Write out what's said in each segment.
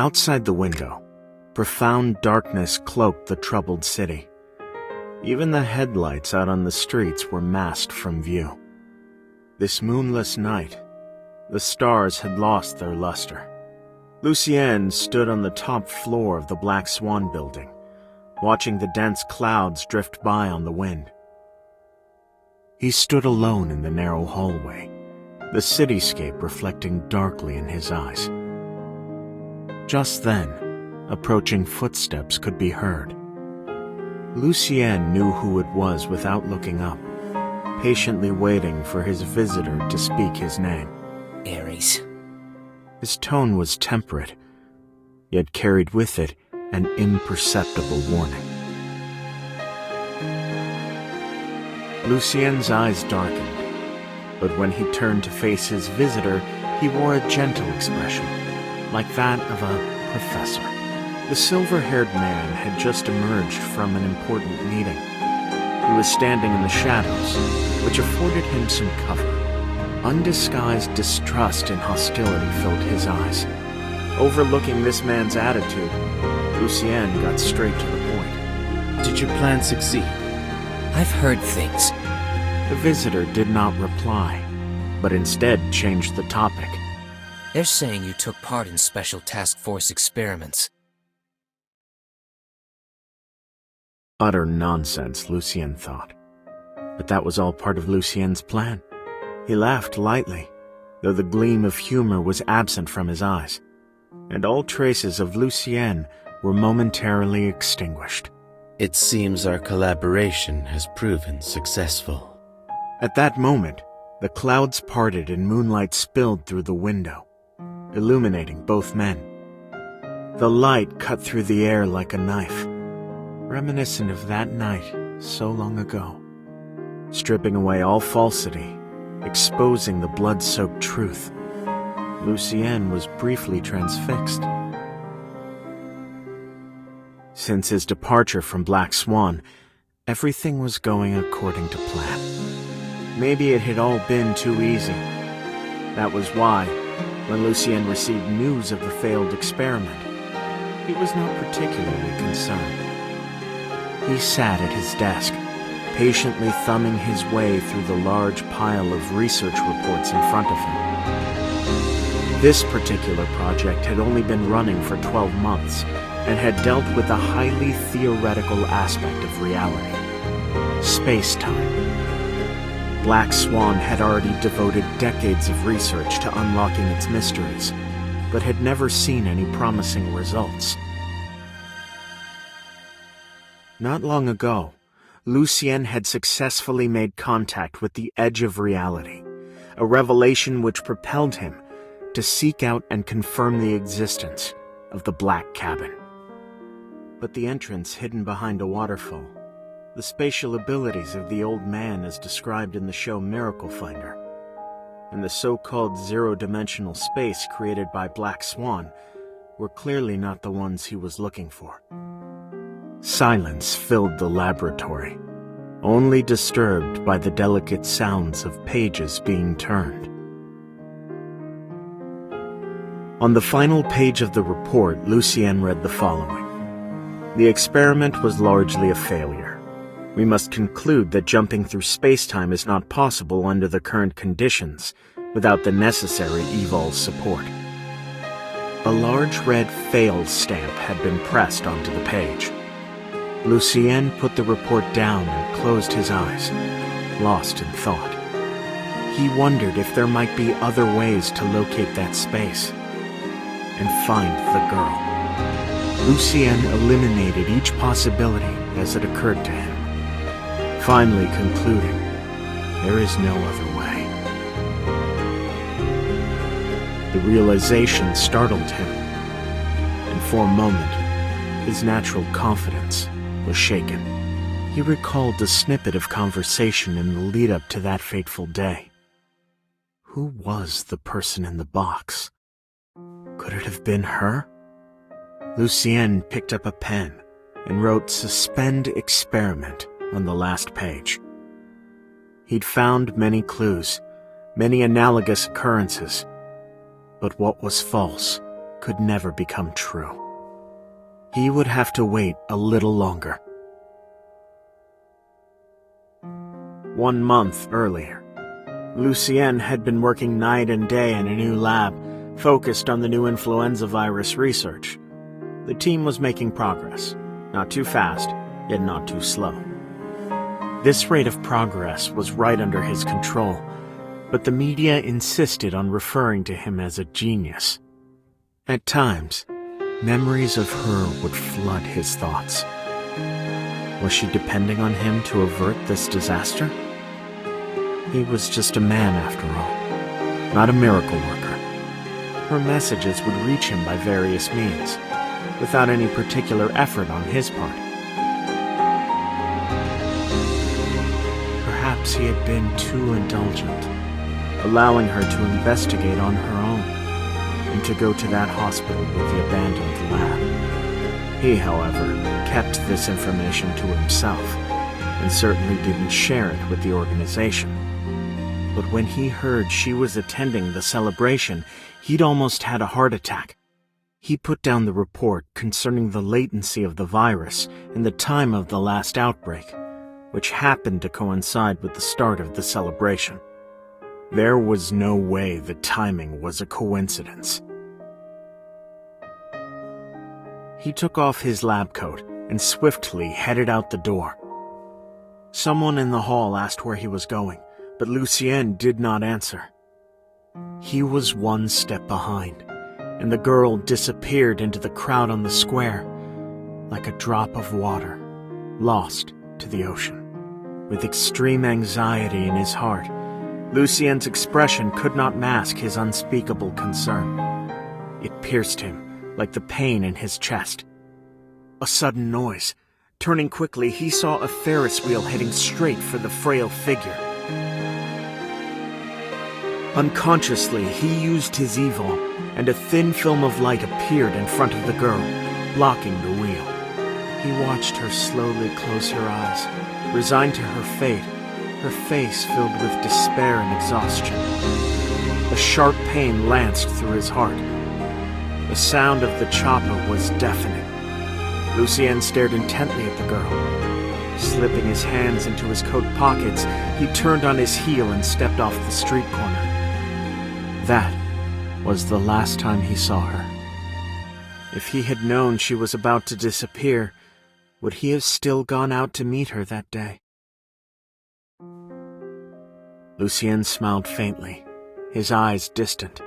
Outside the window, profound darkness cloaked the troubled city. Even the headlights out on the streets were masked from view. This moonless night, the stars had lost their luster. Lucien stood on the top floor of the Black Swan building, watching the dense clouds drift by on the wind. He stood alone in the narrow hallway, the cityscape reflecting darkly in his eyes. Just then, approaching footsteps could be heard. Lucien knew who it was without looking up, patiently waiting for his visitor to speak his name. Ares. His tone was temperate, yet carried with it an imperceptible warning. Lucien's eyes darkened, but when he turned to face his visitor, he wore a gentle expression, like that of a professor. The silver-haired man had just emerged from an important meeting. He was standing in the shadows, which afforded him some cover. Undisguised distrust and hostility filled his eyes. Overlooking this man's attitude, Lucien got straight to the point. Did your plan succeed? I've heard things. The visitor did not reply, but instead changed the topic. They're saying you took part in Special Task Force experiments. Utter nonsense, Lucien thought. But that was all part of Lucien's plan. He laughed lightly, though the gleam of humor was absent from his eyes, and all traces of Lucien were momentarily extinguished. It seems our collaboration has proven successful. At that moment, the clouds parted and moonlight spilled through the window, illuminating both men. The light cut through the air like a knife, reminiscent of that night so long ago, stripping away all falsity, exposing the blood-soaked truth. Lucien was briefly transfixed. Since his departure from Black Swan, everything was going according to plan. Maybe it had all been too easy. That was why, when Lucien received news of the failed experiment, he was not particularly concerned. He sat at his desk, patiently thumbing his way through the large pile of research reports in front of him. This particular project had only been running for 12 months and had dealt with a highly theoretical aspect of reality: space-time. Black Swan had already devoted decades of research to unlocking its mysteries, but had never seen any promising results. Not long ago, Lucien had successfully made contact with the edge of reality, a revelation which propelled him to seek out and confirm the existence of the Black Cabin. But the entrance hidden behind a waterfall, the spatial abilities of the old man as described in the show Miracle Finder, and the so-called zero-dimensional space created by Black Swan were clearly not the ones he was looking for. Silence filled the laboratory, only disturbed by the delicate sounds of pages being turned. On the final page of the report, Lucien read the following: "The experiment was largely a failure. We must conclude that jumping through space-time is not possible under the current conditions without the necessary evol support." A large red fail stamp had been pressed onto the page. Lucien put the report down and closed his eyes, lost in thought. He wondered if there might be other ways to locate that space and find the girl. Lucien eliminated each possibility as it occurred to him, finally concluding there is no other way. The realization startled him, and for a moment, his natural confidence was shaken. He recalled a snippet of conversation in the lead-up to that fateful day. Who was the person in the box? Could it have been her? Lucien picked up a pen and wrote "Suspend Experiment" on the last page. He'd found many clues, many analogous occurrences, but what was false could never become true. He would have to wait a little longer. 1 month earlier, Lucienne had been working night and day in a new lab, focused on the new influenza virus research. The team was making progress, not too fast, yet not too slow. This rate of progress was right under his control, but the media insisted on referring to him as a genius. At times, memories of her would flood his thoughts. Was she depending on him to avert this disaster? He was just a man after all, not a miracle worker. Her messages would reach him by various means, without any particular effort on his part. Perhaps he had been too indulgent, allowing her to investigate on her own, and to go to that hospital with the abandoned lab. He, however, kept this information to himself, and certainly didn't share it with the organization. But when he heard she was attending the celebration, he'd almost had a heart attack. He put down the report concerning the latency of the virus and the time of the last outbreak, which happened to coincide with the start of the celebration. There was no way the timing was a coincidence. He took off his lab coat and swiftly headed out the door. Someone in the hall asked where he was going, but Lucienne did not answer. He was 1 step behind, and the girl disappeared into the crowd on the square, like a drop of water, lost to the ocean. With extreme anxiety in his heart, Lucien's expression could not mask his unspeakable concern. It pierced him like the pain in his chest. A sudden noise. Turning quickly, he saw a Ferris wheel heading straight for the frail figure. Unconsciously, he used his evol, and a thin film of light appeared in front of the girl, blocking the wheel. He watched her slowly close her eyes, resigned to her fate, her face filled with despair and exhaustion. A sharp pain lanced through his heart. The sound of the chopper was deafening. Lucienne stared intently at the girl. Slipping his hands into his coat pockets, he turned on his heel and stepped off the street corner. That was the last time he saw her. If he had known she was about to disappear, would he have still gone out to meet her that day? Lucien smiled faintly, his eyes distant.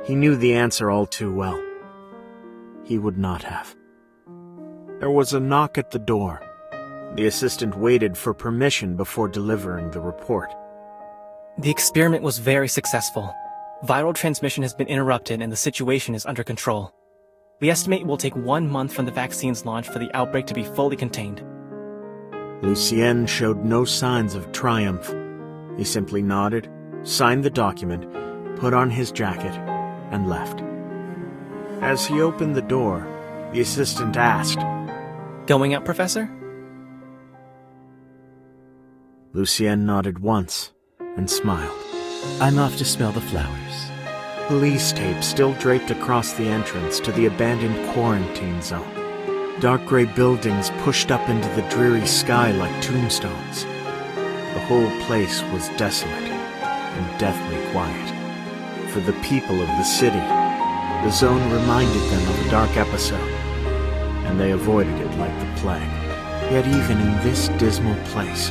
He knew the answer all too well. He would not have. There was a knock at the door. The assistant waited for permission before delivering the report. The experiment was very successful. Viral transmission has been interrupted and the situation is under control. We estimate it will take 1 month from the vaccine's launch for the outbreak to be fully contained. Lucien showed no signs of triumph. He simply nodded, signed the document, put on his jacket, and left. As he opened the door, the assistant asked, Going out, Professor? Lucien nodded once and smiled. I'm off to smell the flowers. Police tape still draped across the entrance to the abandoned quarantine zone. Dark gray buildings pushed up into the dreary sky like tombstones. The whole place was desolate and deathly quiet. For the people of the city, the zone reminded them of a dark episode, and they avoided it like the plague. Yet even in this dismal place,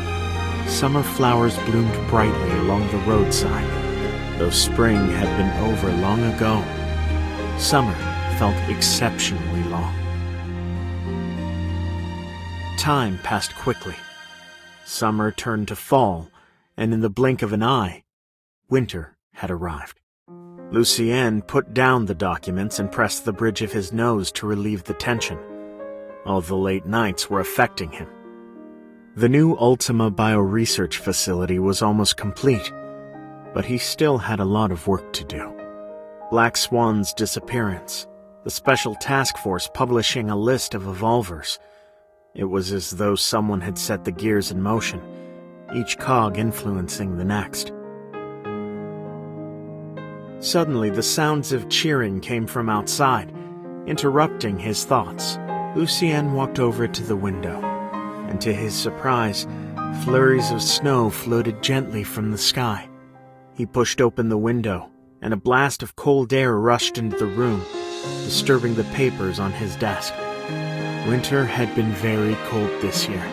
summer flowers bloomed brightly along the roadside. Though spring had been over long ago, summer felt exceptionally long. Time passed quickly. Summer turned to fall, and in the blink of an eye, winter had arrived. Lucien put down the documents and pressed the bridge of his nose to relieve the tension. All the late nights were affecting him. The new Ultima bioresearch facility was almost complete, but he still had a lot of work to do. Black Swan's disappearance, the special task force publishing a list of evolvers. It was as though someone had set the gears in motion, each cog influencing the next. Suddenly, the sounds of cheering came from outside, interrupting his thoughts. Lucien walked over to the window, and to his surprise, flurries of snow floated gently from the sky. He pushed open the window, and a blast of cold air rushed into the room, disturbing the papers on his desk. Winter had been very cold this year,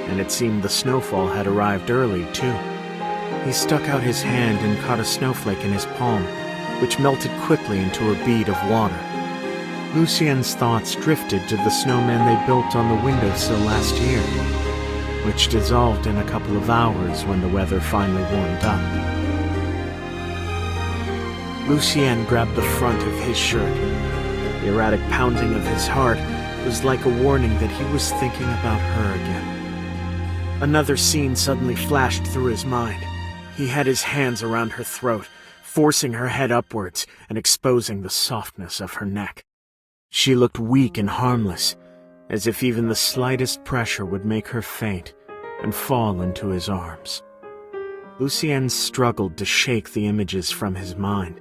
and it seemed the snowfall had arrived early, too. He stuck out his hand and caught a snowflake in his palm, which melted quickly into a bead of water. Lucien's thoughts drifted to the snowman they built on the windowsill last year, which dissolved in a couple of hours when the weather finally warmed up. Lucien grabbed the front of his shirt. The erratic pounding of his heart was like a warning that he was thinking about her again. Another scene suddenly flashed through his mind. He had his hands around her throat, forcing her head upwards and exposing the softness of her neck. She looked weak and harmless, as if even the slightest pressure would make her faint and fall into his arms. Lucien struggled to shake the images from his mind.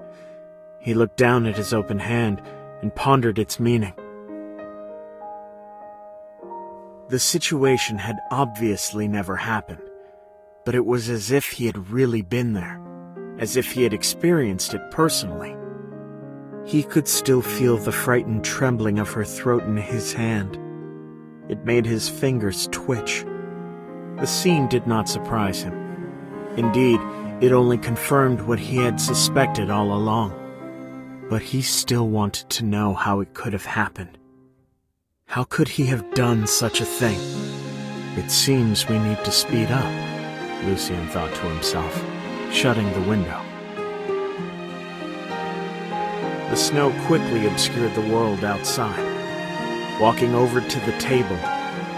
He looked down at his open hand and pondered its meaning. The situation had obviously never happened, but it was as if he had really been there, as if he had experienced it personally. He could still feel the frightened trembling of her throat in his hand. It made his fingers twitch. The scene did not surprise him. Indeed, it only confirmed what he had suspected all along. But he still wanted to know how it could have happened. How could he have done such a thing? It seems we need to speed up, Lucien thought to himself, shutting the window. The snow quickly obscured the world outside. Walking over to the table,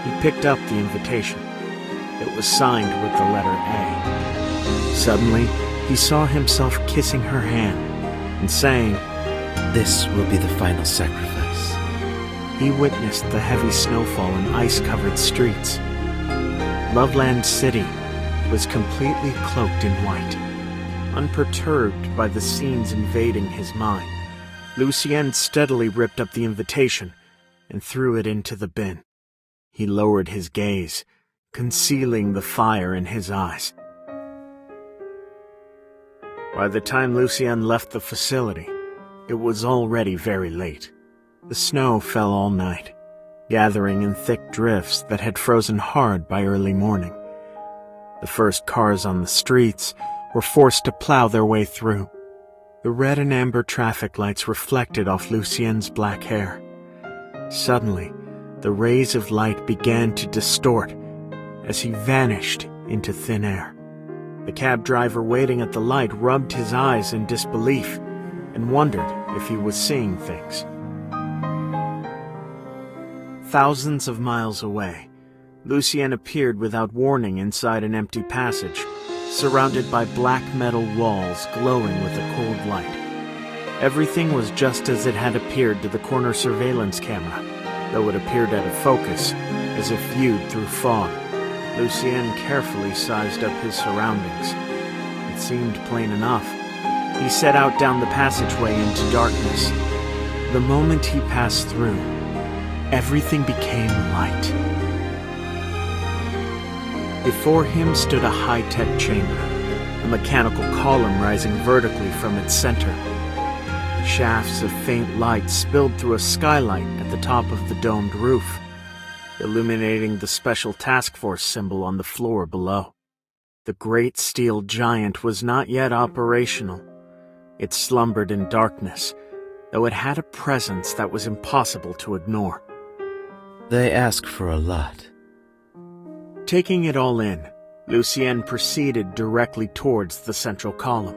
he picked up the invitation. It was signed with the letter A. Suddenly, he saw himself kissing her hand and saying, "This will be the final sacrifice." He witnessed the heavy snowfall and ice-covered streets. Loveland City was completely cloaked in white. Unperturbed by the scenes invading his mind, Lucien steadily ripped up the invitation and threw it into the bin. He lowered his gaze, concealing the fire in his eyes. By the time Lucien left the facility, it was already very late. The snow fell all night, gathering in thick drifts that had frozen hard by early morning. The first cars on the streets were forced to plow their way through. The red and amber traffic lights reflected off Lucien's black hair. Suddenly, the rays of light began to distort as he vanished into thin air. The cab driver waiting at the light rubbed his eyes in disbelief and wondered if he was seeing things. Thousands of miles away, Lucien appeared without warning inside an empty passage, surrounded by black metal walls glowing with a cold light. Everything was just as it had appeared to the corner surveillance camera, though it appeared out of focus, as if viewed through fog. Lucien carefully sized up his surroundings. It seemed plain enough. He set out down the passageway into darkness. The moment he passed through, everything became light. Before him stood a high-tech chamber, a mechanical column rising vertically from its center. Shafts of faint light spilled through a skylight at the top of the domed roof, illuminating the Special Task Force symbol on the floor below. The great steel giant was not yet operational. It slumbered in darkness, though it had a presence that was impossible to ignore. They ask for a lot. Taking it all in, Lucien proceeded directly towards the central column.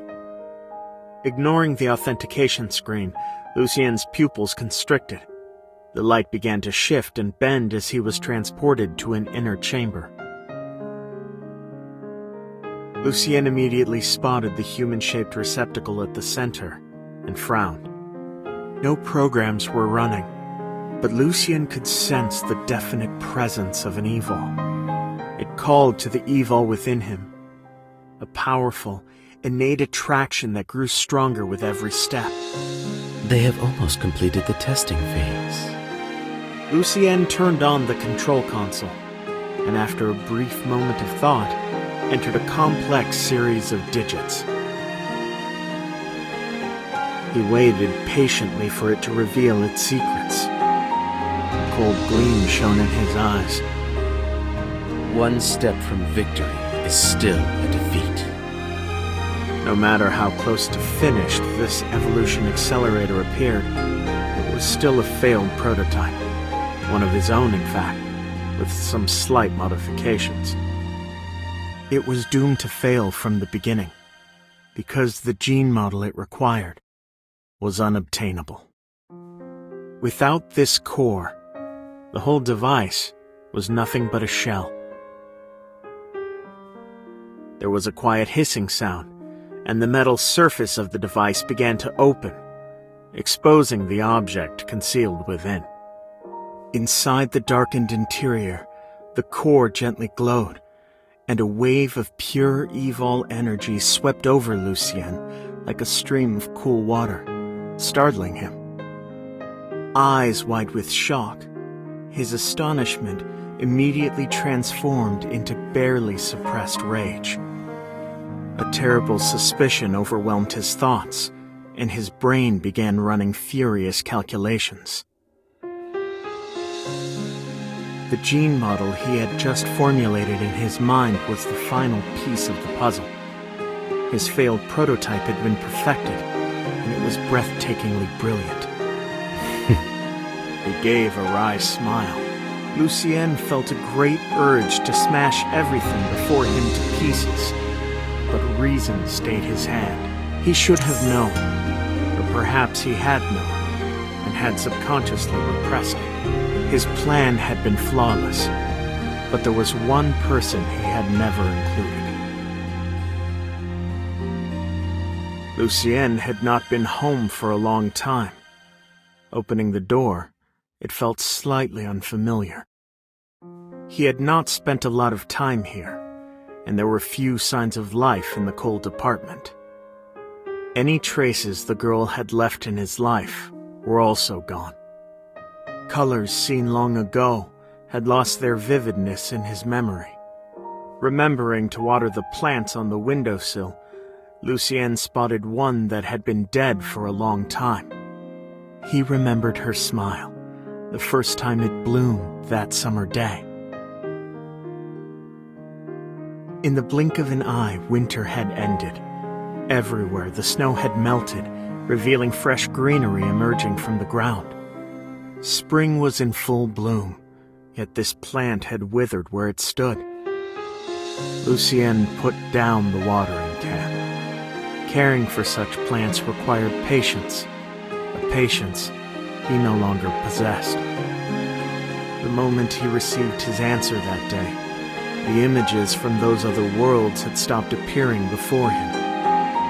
Ignoring the authentication screen, Lucien's pupils constricted. The light began to shift and bend as he was transported to an inner chamber. Lucien immediately spotted the human-shaped receptacle at the center and frowned. No programs were running, but Lucien could sense the definite presence of an evil. It called to the evil within him, a powerful, innate attraction that grew stronger with every step. They have almost completed the testing phase. Lucien turned on the control console, and after a brief moment of thought, entered a complex series of digits. He waited patiently for it to reveal its secrets. A cold gleam shone in his eyes. One step from victory is still a defeat. No matter how close to finished this evolution accelerator appeared, it was still a failed prototype. One of his own, in fact, with some slight modifications. It was doomed to fail from the beginning, because the gene model it required was unobtainable. Without this core, the whole device was nothing but a shell. There was a quiet hissing sound, and the metal surface of the device began to open, exposing the object concealed within. Inside the darkened interior, the core gently glowed, and a wave of pure evol energy swept over Lucien like a stream of cool water, startling him. Eyes wide with shock, his astonishment immediately transformed into barely suppressed rage. A terrible suspicion overwhelmed his thoughts, and his brain began running furious calculations. The gene model he had just formulated in his mind was the final piece of the puzzle. His failed prototype had been perfected, and it was breathtakingly brilliant. He gave a wry smile. Lucien felt a great urge to smash everything before him to pieces, but reason stayed his hand. He should have known, or perhaps he had known, and had subconsciously repressed it. His plan had been flawless, but there was one person he had never included. Lucien had not been home for a long time. Opening the door, it felt slightly unfamiliar. He had not spent a lot of time here, and there were few signs of life in the cold apartment. Any traces the girl had left in his life were also gone. Colors seen long ago had lost their vividness in his memory. Remembering to water the plants on the windowsill, Lucien spotted one that had been dead for a long time. He remembered her smile, the first time it bloomed that summer day. In the blink of an eye, winter had ended. Everywhere the snow had melted, revealing fresh greenery emerging from the ground. Spring was in full bloom, yet this plant had withered where it stood. Lucien put down the watering can. Caring for such plants required patience, a patience he no longer possessed. The moment he received his answer that day, the images from those other worlds had stopped appearing before him,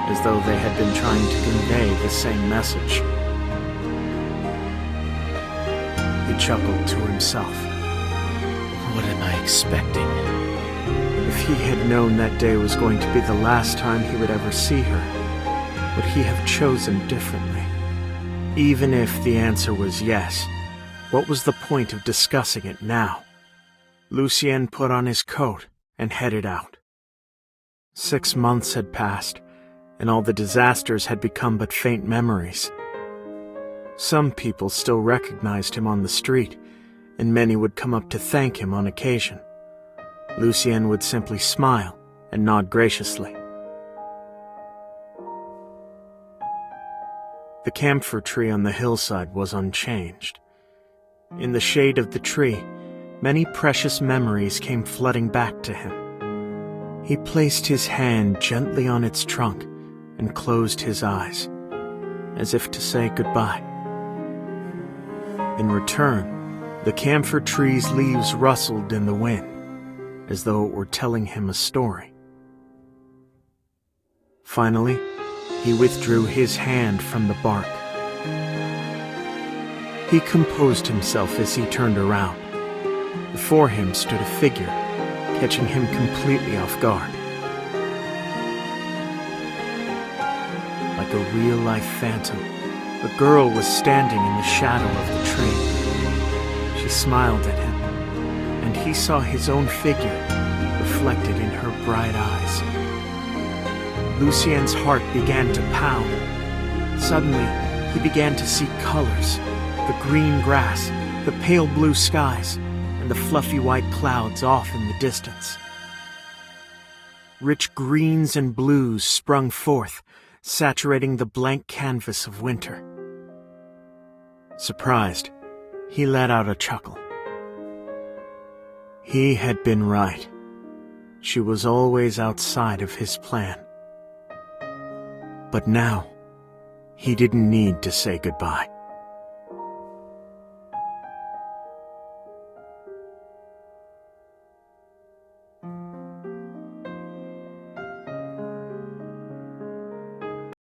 as though they had been trying to convey the same message. He chuckled to himself. What am I expecting? If he had known that day was going to be the last time he would ever see her, would he have chosen differently? Even if the answer was yes, what was the point of discussing it now? Lucien put on his coat and headed out. 6 months had passed, and all the disasters had become but faint memories. Some people still recognized him on the street, and many would come up to thank him on occasion. Lucien would simply smile and nod graciously. The camphor tree on the hillside was unchanged. In the shade of the tree, many precious memories came flooding back to him. He placed his hand gently on its trunk and closed his eyes, as if to say goodbye. In return, the camphor tree's leaves rustled in the wind, as though it were telling him a story. Finally, he withdrew his hand from the bark. He composed himself as he turned around. Before him stood a figure, catching him completely off guard. like a real-life phantom. A girl was standing in the shadow of the train. She smiled at him, and he saw his own figure reflected in her bright eyes. Lucien's heart began to pound. Suddenly, he began to see colors: the green grass, the pale blue skies, and the fluffy white clouds off in the distance. Rich greens and blues sprung forth, saturating the blank canvas of winter. Surprised, he let out a chuckle. He had been right. She was always outside of his plan. But now, he didn't need to say goodbye.